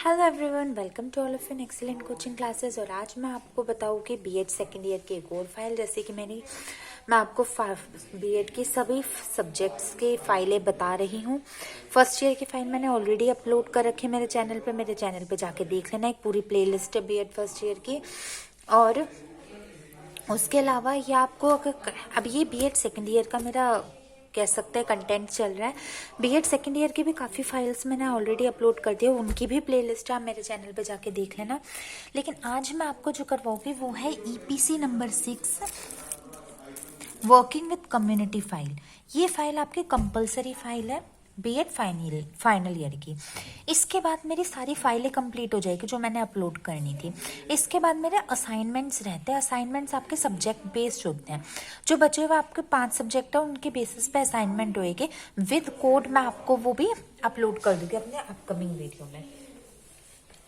Hello everyone, welcome to all of in excellent coaching classes. और आज मैं आपको बताऊँ कि बीएड सेकेंड ईयर की एक और फाइल, जैसे कि मैं आपको बीएड की सभी सब्जेक्ट्स की फाइलें बता रही हूँ। फर्स्ट ईयर की फाइल मैंने ऑलरेडी अपलोड कर रखी है मेरे चैनल पे जाके देख लेना। एक पूरी प्लेलिस्ट है बीएड फर्स्ट ईयर की। और उसके अलावा ये आपको अब ये बीएड सेकेंड ईयर का मेरा कह सकते हैं कंटेंट चल रहा है। बीएड सेकेंड ईयर की भी काफ़ी फाइल्स मैंने ऑलरेडी अपलोड कर दी है, उनकी भी प्लेलिस्ट आप मेरे चैनल पे जाके देख लेना। लेकिन आज मैं आपको जो करवाऊंगी वो है EPC number 6 working with community file. ये फाइल आपकी कंपलसरी फाइल है बीएड फाइनल ईयर की। इसके बाद मेरी सारी फाइलें कंप्लीट हो जाएगी जो मैंने अपलोड करनी थी। इसके बाद मेरे असाइनमेंट्स रहते हैं। असाइनमेंट्स आपके सब्जेक्ट बेस्ड होते हैं। जो बचे हुए आपके 5 सब्जेक्ट है उनके बेसिस पे असाइनमेंट होएगी विद कोड। मैं आपको वो भी अपलोड कर दूंगी अपने अपकमिंग वीडियो में।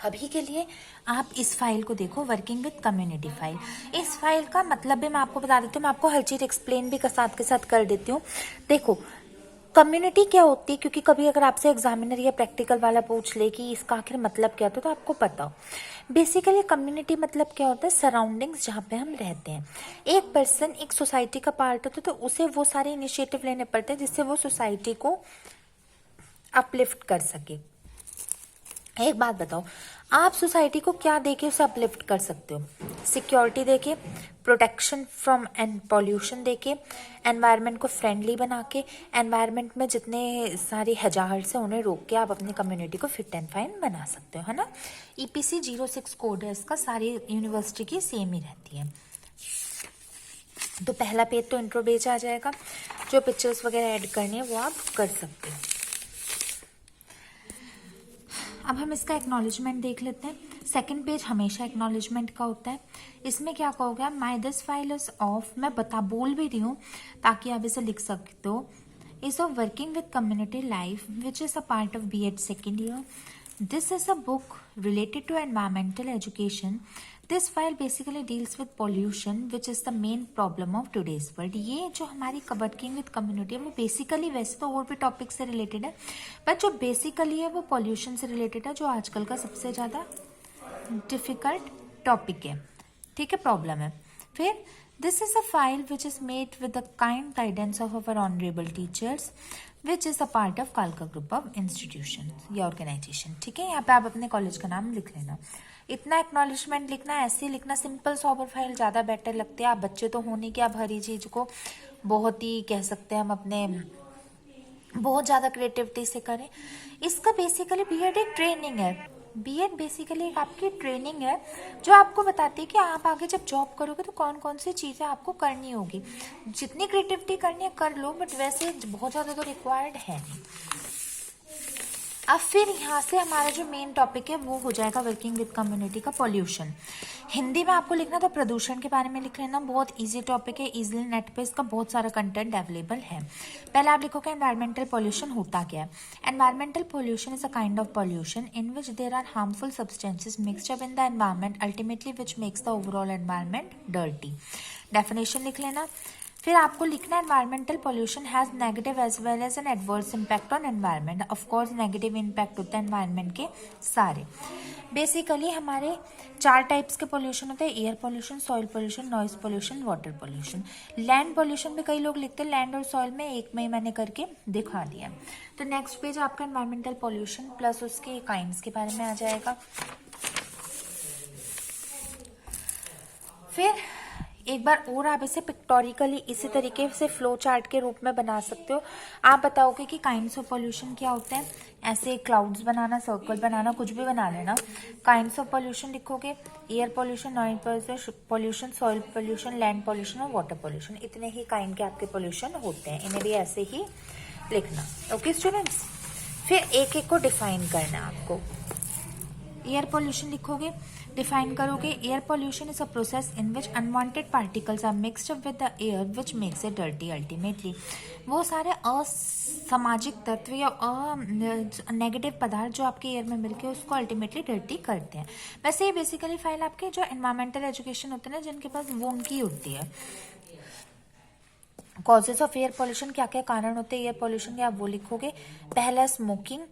अभी के लिए आप इस फाइल को देखो, वर्किंग विद कम्युनिटी फाइल। इस फाइल का मतलब भी मैं आपको बता देती हूँ। मैं आपको हर चीज एक्सप्लेन भी साथ के साथ कर देती हूँ। देखो, कम्युनिटी क्या होती है, क्योंकि कभी अगर आपसे एग्जामिनर या प्रैक्टिकल वाला पूछ ले कि इसका आखिर मतलब क्या होता है तो आपको पता हो। बेसिकली कम्युनिटी मतलब क्या होता है, सराउंडिंग्स जहाँ पे हम रहते हैं। एक पर्सन एक सोसाइटी का पार्ट होता है तो उसे वो सारे इनिशिएटिव लेने पड़ते हैं जिससे वो सोसाइटी को अपलिफ्ट कर सके। एक बात बताओ, आप सोसाइटी को क्या देके उसे अपलिफ्ट कर सकते हो? सिक्योरिटी देके, प्रोटेक्शन फ्रॉम एंड पॉल्यूशन देके, एनवायरनमेंट को फ्रेंडली बना के, एनवायरनमेंट में जितने सारी हजार्ड्स हैं उन्हें रोक के आप अपनी कम्युनिटी को फिट एंड फाइन बना सकते हो, है ना। ईपीसी 06 कोड है इसका, सारी यूनिवर्सिटी की सेम ही रहती है। तो पहला पेज तो इंट्रो पेज आ जाएगा। जो पिक्चर्स वगैरह ऐड करनी है वो आप कर सकते हो। अब हम इसका एक्नॉलेजमेंट देख लेते हैं। सेकंड पेज हमेशा एक्नॉलेजमेंट का होता है। इसमें क्या कहोगे आप, my this file is of, मैं बोल भी रही हूँ ताकि आप इसे लिख सकते हो, is of working with community life which is a part of BEd second year. This is a book related to environmental education. This file basically deals with pollution which is the main problem of today's world. ये जो हमारी working with community है वो basically, वैसे तो और भी topic से रिलेटेड है, बट जो बेसिकली है वो पॉल्यूशन से रिलेटेड है, जो आजकल का सबसे ज़्यादा डिफिकल्ट टॉपिक है। ठीक है, प्रॉब्लम है। फिर this is a file which is made with the kind guidance of our honourable teachers which is a part of कालका ग्रुप ऑफ इंस्टीट्यूशन या ऑर्गेनाइजेशन। ठीक है, यहाँ पे आप अपने कॉलेज का नाम लिख लेना। इतना एक्नॉलेजमेंट लिखना, ऐसे ही लिखना, सिंपल सॉबर फाइल ज़्यादा बेटर लगती है। आप बच्चे तो होने की आप हर ही चीज़ को बहुत ही कह सकते हैं हम अपने बहुत ज़्यादा क्रिएटिविटी से करें। इसका बेसिकली बीएड एक ट्रेनिंग है। बीएड बेसिकली एक आपकी ट्रेनिंग है जो आपको बताती है कि आप आगे जब जॉब करोगे तो कौन कौन सी चीज़ें आपको करनी होगी। जितनी क्रिएटिविटी करनी है कर लो, बट वैसे बहुत ज़्यादा तो रिक्वायर्ड है नहीं। अब फिर यहाँ से हमारा जो मेन टॉपिक है वो हो जाएगा वर्किंग विद कम्युनिटी का पॉल्यूशन। हिंदी में आपको लिखना तो प्रदूषण के बारे में लिख लेना, बहुत इजी टॉपिक है, इजीली नेट पे इसका बहुत सारा कंटेंट अवेलेबल है। पहले आप लिखोगे एनवायरमेंटल पॉल्यूशन होता क्या है। Environmental pollution is a kind of pollution in which there are harmful substances mixed up in the environment ultimately which makes the overall environment dirty. Definition लिख लेना। फिर आपको लिखना environmental pollution has negative as well as an adverse impact on environment. Of course negative impact होता है environment के सारे। Basically हमारे 4 टाइप्स के पॉल्यूशन होते हैं, air pollution, soil pollution, noise pollution, water pollution. Land pollution भी कई लोग लिखते हैं, लैंड और सॉइल में एक में ही मैंने करके दिखा दिया। तो नेक्स्ट पेज आपका एनवायरमेंटल पॉल्यूशन प्लस उसके काइंड्स के बारे में आ जाएगा। फिर एक बार और आप इसे पिक्टोरिकली इसी तरीके से फ्लो चार्ट के रूप में बना सकते हो। आप बताओगे कि काइंड्स ऑफ पॉल्यूशन क्या होते हैं। ऐसे क्लाउड्स बनाना, सर्कल बनाना, कुछ भी बना लेना। काइंड्स ऑफ पॉल्यूशन लिखोगे, air pollution, noise pollution, soil pollution, land pollution और वाटर पॉल्यूशन। इतने ही काइंड के आपके पॉल्यूशन होते हैं, इन्हें भी ऐसे ही लिखना। ओके स्टूडेंट्स, फिर एक एक को डिफाइन करना है आपको। एयर पॉल्यूशन लिखोगे, डिफाइन करोगे, air pollution is a process in which unwanted particles are mixed up with the air which makes it dirty ultimately. वो सारे असामाजिक तत्व या नेगेटिव पदार्थ जो आपके एयर में मिलके उसको अल्टीमेटली डर्टी करते हैं। वैसे ये बेसिकली फाइल आपके जो एनवायरमेंटल एजुकेशन होते हैं ना, जिनके पास वो उनकी होती है। कॉजेज ऑफ एयर पॉल्यूशन, क्या क्या कारण होते हैं एयर पॉल्यूशन के, आप वो लिखोगे। पहला स्मोकिंग,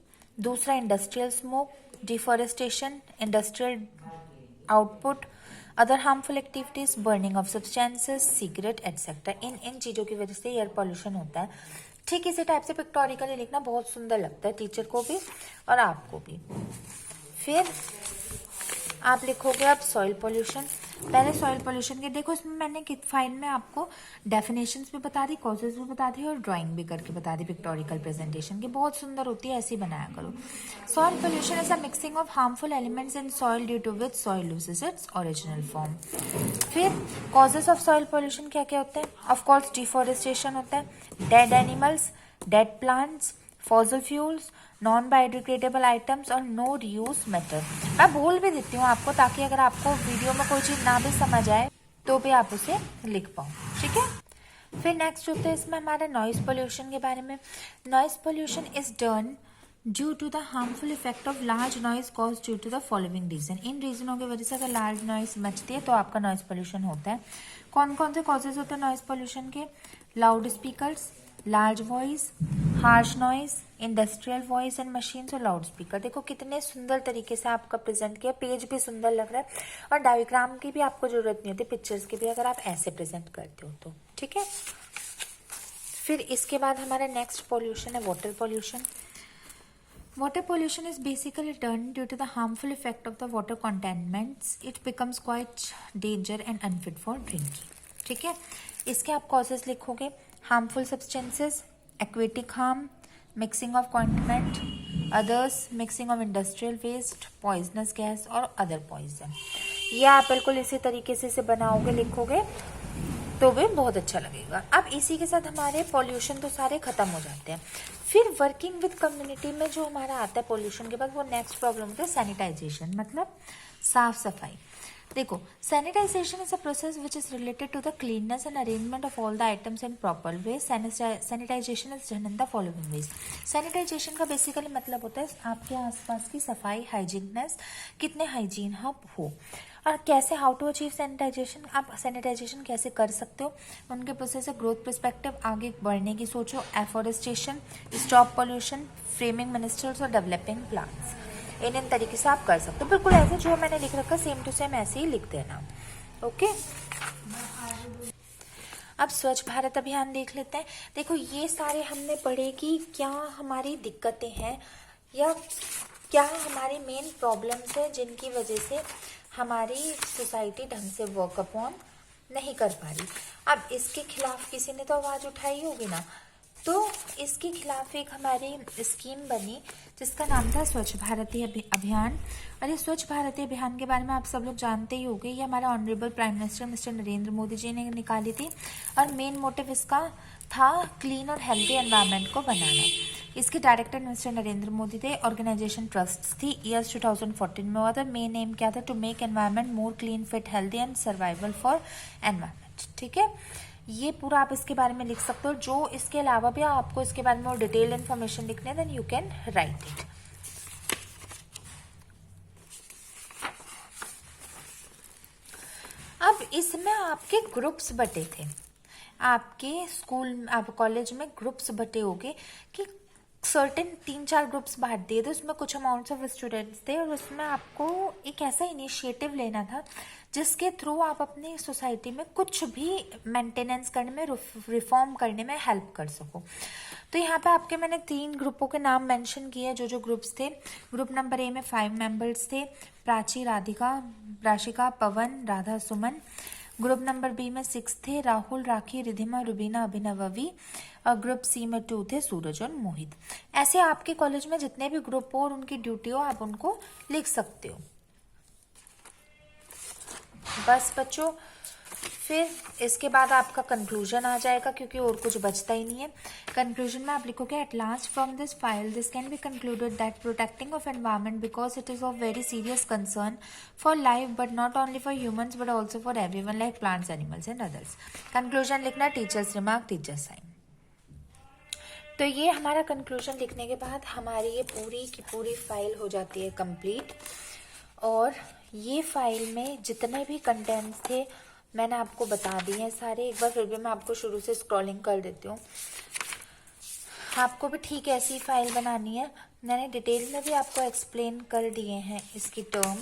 दूसरा industrial smoke, deforestation, industrial output, other harmful activities, burning of substances, cigarette etcetera. इन चीज़ों की वजह से एयर पॉल्यूशन होता है। ठीक इसी टाइप से पिक्टोरिकली लिखना बहुत सुंदर लगता है टीचर को भी और आपको भी। फिर आप लिखोगे अब सॉइल पोल्यूशन। पहले सॉइल पोल्यूशन के देखो, इसमें मैंने फाइल में आपको डेफिनेशंस भी बता दी, कॉजेज भी बता दी और ड्राइंग भी करके बता दी पिक्टोरिकल प्रेजेंटेशन की। बहुत सुंदर होती है, ऐसे ही बनाया करो। Soil pollution is a mixing of harmful elements in soil due to which soil loses its original form. फिर कॉजेज ऑफ सॉइल पोल्यूशन क्या क्या होते हैं? ऑफ कोर्स डिफॉरेस्टेशन होता है, dead animals, dead plants, fossil fuels, non biodegradable items और no reuse method. मैं बोल भी देती हूँ आपको, ताकि अगर आपको वीडियो में कोई चीज ना भी समझ आए तो भी आप उसे लिख पाओ। ठीक है। फिर नेक्स्ट होता है इसमें हमारा नॉइज पोल्यूशन के बारे में। Noise pollution is done due to the harmful effect of large noise cause due to the following reason. इन रीजनों की वजह से अगर लार्ज नॉइज मचती है तो आपका नॉइज पोल्यूशन होता है। कौन कौन से कॉजेज होते हैं नॉइज पोल्यूशन के? Loud speakers, large voice, harsh noise, industrial voice and machines और लाउड स्पीकर। देखो कितने सुंदर तरीके से आपका प्रेजेंट किया, पेज भी सुंदर लग रहा है और डायग्राम की भी आपको जरूरत नहीं होती, पिक्चर्स की भी, अगर आप ऐसे प्रेजेंट करते हो तो। ठीक है। फिर इसके बाद हमारा नेक्स्ट पोल्यूशन है water pollution. Water pollution is basically done due to the harmful effect of the water contaminants. It becomes quite danger and unfit for drinking. ठीक है। इसके आप causes लिखोगे, harmful substances, aquatic harm, mixing of contaminant, others, mixing of industrial waste, poisonous gas और other poison। ये आप बिल्कुल इसी तरीके से इसे बनाओगे, लिखोगे तो भी बहुत अच्छा लगेगा। अब इसी के साथ हमारे पॉल्यूशन तो सारे खत्म हो जाते हैं। फिर वर्किंग विद कम्युनिटी में जो हमारा आता है पॉल्यूशन के बाद, वो नेक्स्ट प्रॉब्लम होता है सैनिटाइजेशन, मतलब साफ सफाई। देखो, sanitisation is a process which is related to the cleanness and arrangement of all the items in proper way. Sanitisation is done in the following ways. Sanitisation का बेसिकली मतलब होता है आपके आसपास की सफाई, हाइजीननेस, कितने हाइजीन हो और कैसे, हाउ टू अचीव सैनिटाइजेशन। आप सैनिटाइजेशन कैसे कर सकते हो, उनके प्रोसेस है ग्रोथ पर्सपेक्टिव, आगे बढ़ने की सोचो, afforestation, stop pollution, framing ministers और डेवलपिंग प्लान्स। इन तरीके से आप कर सकते हो, बिल्कुल ऐसे जो मैंने लिख रखा सेम टू सेम ऐसे ही लिख देना। ओके। अब स्वच्छ भारत अभियान देख लेते हैं। देखो, ये सारे हमने पढ़े कि क्या हमारी दिक्कतें हैं या क्या हमारी मेन प्रॉब्लम्स है जिनकी वजह से हमारी सोसाइटी ढंग से वर्क अपॉन नहीं कर पा रही। अब इसके खिलाफ किसी ने तो आवाज उठाई होगी ना, तो इसके खिलाफ एक हमारी स्कीम बनी जिसका नाम था स्वच्छ भारतीय अभियान। और ये स्वच्छ भारतीय अभियान के बारे में आप सब लोग जानते ही होंगे। ये हमारा honourable prime minister mister Narendra Modi ji ने निकाली थी और मेन मोटिव इसका था क्लीन और हेल्दी एनवायरनमेंट को बनाना। इसके डायरेक्टर मिस्टर नरेंद्र मोदी थे। ऑर्गेनाइजेशन ट्रस्ट थी, ईयर्स 2014 में हुआ था। मेन एम क्या था? To make environment more clean, fit, healthy and survival for environment. ठीक है। ये पूरा आप इसके बारे में लिख सकते हो। जो इसके अलावा भी आपको इसके बारे में और डिटेल इन्फॉर्मेशन लिखनी है, then you can write it. अब इसमें आपके ग्रुप्स बटे थे, आपके स्कूल, आप कॉलेज में ग्रुप्स बटे होंगे कि सर्टेन 3-4 ग्रुप्स बांट दिए थे। उसमें कुछ अमाउंट्स ऑफ स्टूडेंट्स थे और उसमें आपको एक ऐसा इनिशिएटिव लेना था जिसके थ्रू आप अपनी सोसाइटी में कुछ भी मेंटेनेंस करने में, रिफॉर्म करने में हेल्प कर सको। तो यहाँ पे आपके मैंने 3 ग्रुपों के नाम मेंशन किए, जो ग्रुप्स थे। ग्रुप नंबर ए में 5 मेंबर्स थे, प्राची, राधिका, राशिका, पवन, राधा, सुमन। ग्रुप नंबर बी में 6 थे, राहुल, राखी, रिधिमा, रुबीना, अभिनव, अवी। और ग्रुप सी में 2 थे, सूरज और मोहित। ऐसे आपके कॉलेज में जितने भी ग्रुप हो और उनकी ड्यूटी हो, आप उनको लिख सकते हो। बस बच्चों, फिर इसके बाद आपका कंक्लूजन आ जाएगा, क्योंकि और कुछ बचता ही नहीं है। कंक्लूजन में आप लिखोगे, at last from this file this can be concluded that protecting of environment because it is of very serious concern for life but not only for humans but also for everyone like plants, animals and others. Conclusion लिखना, teachers remark, teachers sign. तो ये हमारा conclusion लिखने के बाद हमारी ये पूरी की पूरी फाइल हो जाती है कंप्लीट। और ये फाइल में जितने भी कंटेंट्स थे मैंने आपको बता दिए हैं सारे। एक बार फिर भी मैं आपको शुरू से स्क्रॉलिंग कर देती हूँ। आपको भी ठीक ऐसी फाइल बनानी है। मैंने डिटेल में भी आपको एक्सप्लेन कर दिए हैं इसकी टर्म।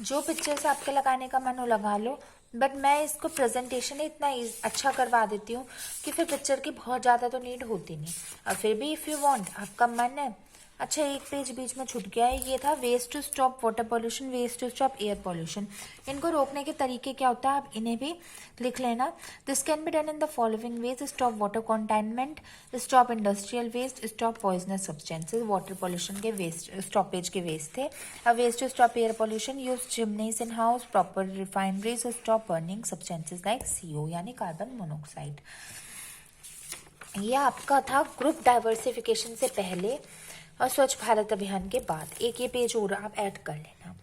जो पिक्चर से आपके लगाने का मन हो लगा लो, बट मैं इसको प्रेजेंटेशन ही इतना अच्छा करवा देती हूँ कि फिर पिक्चर की बहुत ज़्यादा तो नीड होती नहीं। और फिर भी इफ़ यू वांट, आपका मन है। अच्छा, एक पेज बीच में छूट गया है, ये था ways to stop water pollution, ways to stop air pollution. इनको रोकने के तरीके क्या होता है, आप इन्हें भी लिख लेना। This can be done in the following ways: stop water containment, stop industrial waste, stop poisonous substances. Water pollution के वेस्ट स्टॉपेज के वेस्ट थे। अब ways to stop air pollution: use chimneys in house, proper refineries, stop burning substances like CO यानी carbon monoxide. ये आपका था group diversification से पहले और स्वच्छ भारत अभियान के बाद। एक ये पेज और आप ऐड कर लेना।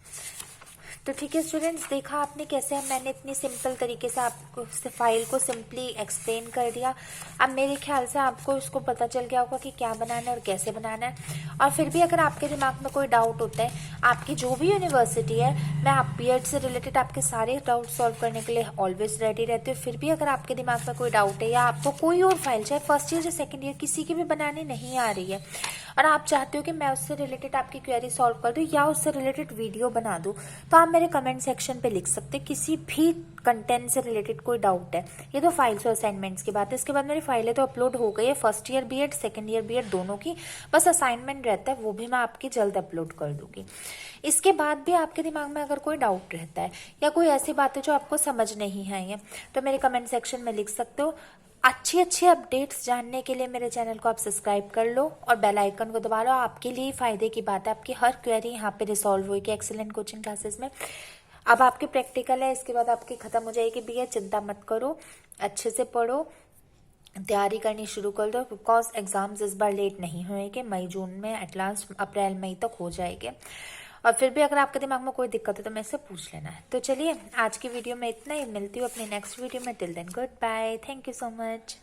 तो ठीक है स्टूडेंट्स, देखा आपने कैसे मैंने इतनी सिंपल तरीके से आपको फाइल को सिंपली एक्सप्लेन कर दिया। अब मेरे ख्याल से आपको इसको पता चल गया होगा कि क्या बनाना है और कैसे बनाना है। और फिर भी अगर आपके दिमाग में कोई डाउट होता है, आपकी जो भी यूनिवर्सिटी है, मैं आप BEd से रिलेटेड आपके सारे डाउट सॉल्व करने के लिए ऑलवेज रेडी रहती हूँ। फिर भी अगर आपके दिमाग में कोई डाउट है या आपको कोई और फाइल, चाहे फर्स्ट ईयर या सेकेंड ईयर, किसी की भी बनाने नहीं आ रही है और आप चाहते हो कि मैं उससे रिलेटेड आपकी क्वेरी सॉल्व कर दूं या उससे रिलेटेड वीडियो बना दूं, तो आप मेरे कमेंट सेक्शन पे लिख सकते हैं। किसी भी कंटेंट से रिलेटेड कोई डाउट है। ये तो फाइल्स और असाइनमेंट्स की बात है। इसके बाद मेरी फाइलें तो अपलोड हो गई है, first year BEd second year BEd दोनों की। बस असाइनमेंट रहता है, वो भी मैं आपकी जल्द अपलोड कर दूंगी। इसके बाद भी आपके दिमाग में अगर कोई डाउट रहता है या कोई ऐसी बातें जो आपको समझ नहीं आई है, तो मेरे कमेंट सेक्शन में लिख सकते हो। अच्छी अपडेट्स जानने के लिए मेरे चैनल को आप सब्सक्राइब कर लो और बेल आइकन को दबा लो। आपके लिए फायदे की बात है, आपकी हर क्वेरी यहाँ पे रिसॉल्व होगी एक्सीलेंट कोचिंग क्लासेस में। अब आपके प्रैक्टिकल है, इसके बाद आपकी खत्म हो जाएगी BEd। चिंता मत करो, अच्छे से पढ़ो, तैयारी करनी शुरू कर दो, बिकॉज एग्जाम्स इस बार लेट नहीं होएंगे। मई जून में एट लास्ट अप्रैल मई तक हो जाएंगे। और फिर भी अगर आपके दिमाग में कोई दिक्कत है तो मेरे से पूछ लेना है। तो चलिए आज की वीडियो में इतना ही, मिलती हूँ अपनी नेक्स्ट वीडियो में। Till then good bye, thank you so much.